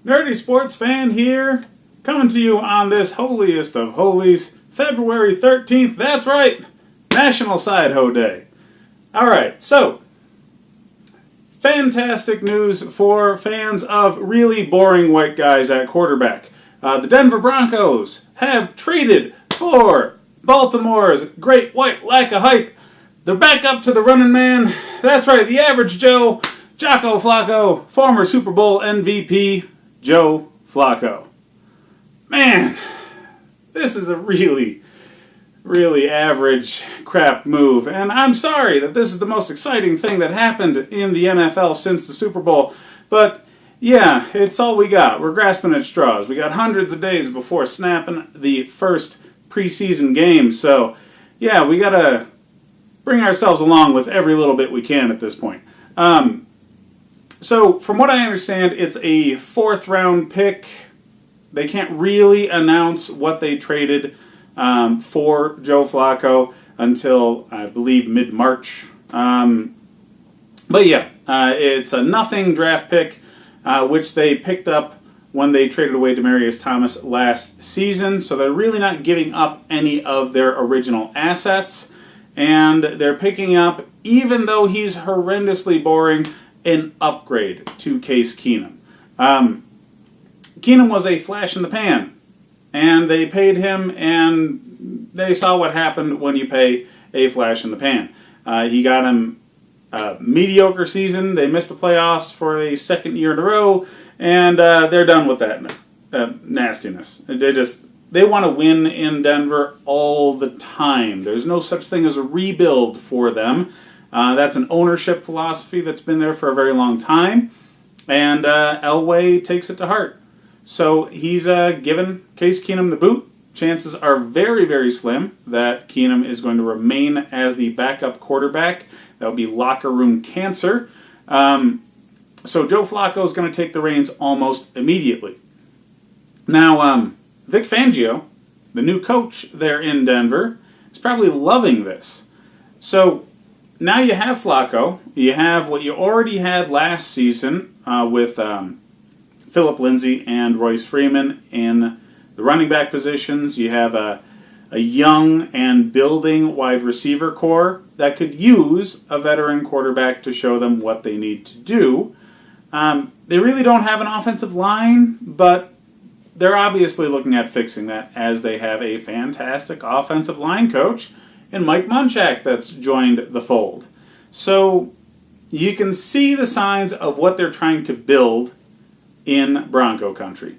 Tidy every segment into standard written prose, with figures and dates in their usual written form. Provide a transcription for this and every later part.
Nerdy Sports Fan here, coming to you on this holiest of holies, February 13th, that's right, National Side Hoe Day. Alright, so, fantastic news for fans of really boring white guys at quarterback. The Denver Broncos have traded for Baltimore's great white lack of hype. They're back up to the running man. That's right, the average Joe, Jocko Flacco, former Super Bowl MVP, Joe Flacco. Man, this is a really average crap move. And I'm sorry that this is the most exciting thing that happened in the NFL since the Super Bowl. But yeah, it's all we got. We're grasping at straws. We got hundreds of days before snapping the first preseason game. So yeah, we got to bring ourselves along with every little bit we can at this point. So, from what I understand, it's a fourth-round pick. They can't really announce what they traded for Joe Flacco until, I believe, mid-March. But yeah, it's a nothing draft pick, which they picked up when they traded away Demaryius Thomas last season. So they're really not giving up any of their original assets. And they're picking up, even though he's horrendously boring, an upgrade to Case Keenum. Keenum was a flash in the pan, and they paid him, and they saw what happened when you pay a flash in the pan. He got him a mediocre season. They missed the playoffs for a second year in a row, and they're done with that nastiness. They want to win in Denver all the time. There's no such thing as a rebuild for them. That's an ownership philosophy that's been there for a very long time, and Elway takes it to heart. So he's given Case Keenum the boot. Chances are very, very slim that Keenum is going to remain as the backup quarterback. That would be locker room cancer. So Joe Flacco is going to take the reins almost immediately. Now, Vic Fangio, the new coach there in Denver, is probably loving this. So now you have Flacco. You have what you already had last season with Phillip Lindsay and Royce Freeman in the running back positions. You have a young and building wide receiver core that could use a veteran quarterback to show them what they need to do. They really don't have an offensive line, but they're obviously looking at fixing that, as they have a fantastic offensive line coach in Mike Munchak that's joined the fold. So you can see the signs of what they're trying to build in Bronco country.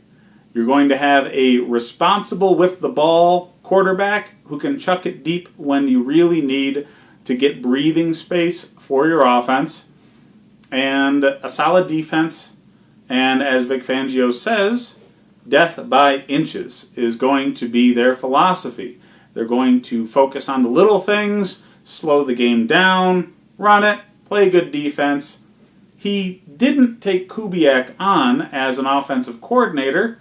You're going to have a responsible with the ball quarterback who can chuck it deep when you really need to get breathing space for your offense, and a solid defense. And as Vic Fangio says, death by inches is going to be their philosophy. They're going to focus on the little things, slow the game down, run it, play good defense. He didn't take Kubiak on as an offensive coordinator,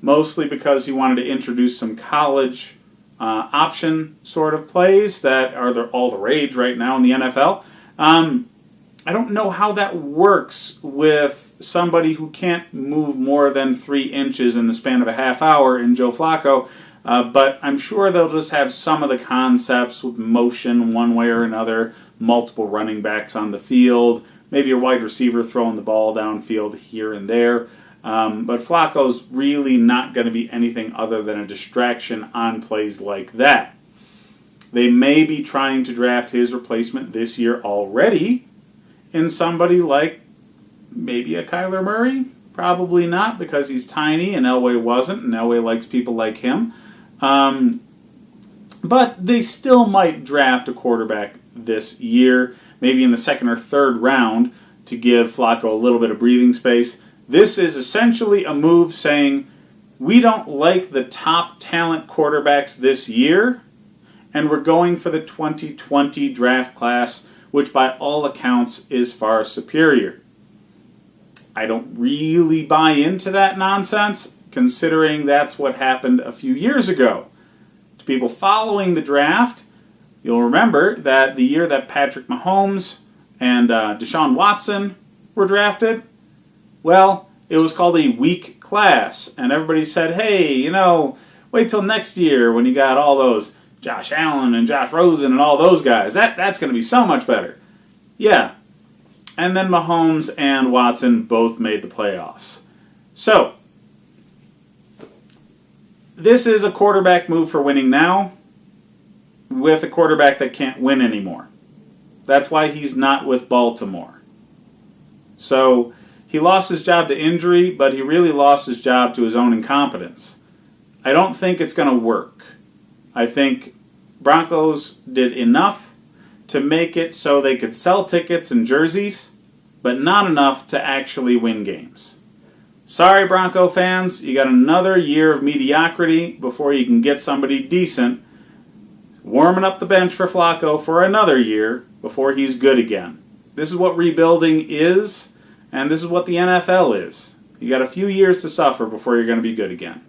mostly because he wanted to introduce some college option sort of plays that are all the rage right now in the NFL. I don't know how that works with somebody who can't move more than 3 inches in the span of a half hour in Joe Flacco, but I'm sure they'll just have some of the concepts with motion one way or another, multiple running backs on the field, maybe a wide receiver throwing the ball downfield here and there. But Flacco's really not going to be anything other than a distraction on plays like that. They may be trying to draft his replacement this year already in somebody like maybe a Kyler Murray. Probably not, because he's tiny and Elway wasn't, and Elway likes people like him. But they still might draft a quarterback this year, maybe in the second or third round, to give Flacco a little bit of breathing space. This is essentially a move saying, we don't like the top talent quarterbacks this year, and we're going for the 2020 draft class, which by all accounts is far superior. I don't really buy into that nonsense, considering that's what happened a few years ago. To people following the draft, you'll remember that the year that Patrick Mahomes and Deshaun Watson were drafted, well, It was called a weak class, and everybody said, hey, wait till next year when you got all those Josh Allen and Josh Rosen and all those guys. That's going to be so much better. Yeah. And then Mahomes and Watson both made the playoffs. So, this is a quarterback move for winning now with a quarterback that can't win anymore. That's why he's not with Baltimore. So, he lost his job to injury, but he really lost his job to his own incompetence. I don't think it's going to work. I think Broncos did enough to make it so they could sell tickets and jerseys, but not enough to actually win games. Sorry, Bronco fans, you got another year of mediocrity before you can get somebody decent warming up the bench for Flacco for another year before he's good again. This is what rebuilding is, and this is what the NFL is. You got a few years to suffer before you're going to be good again.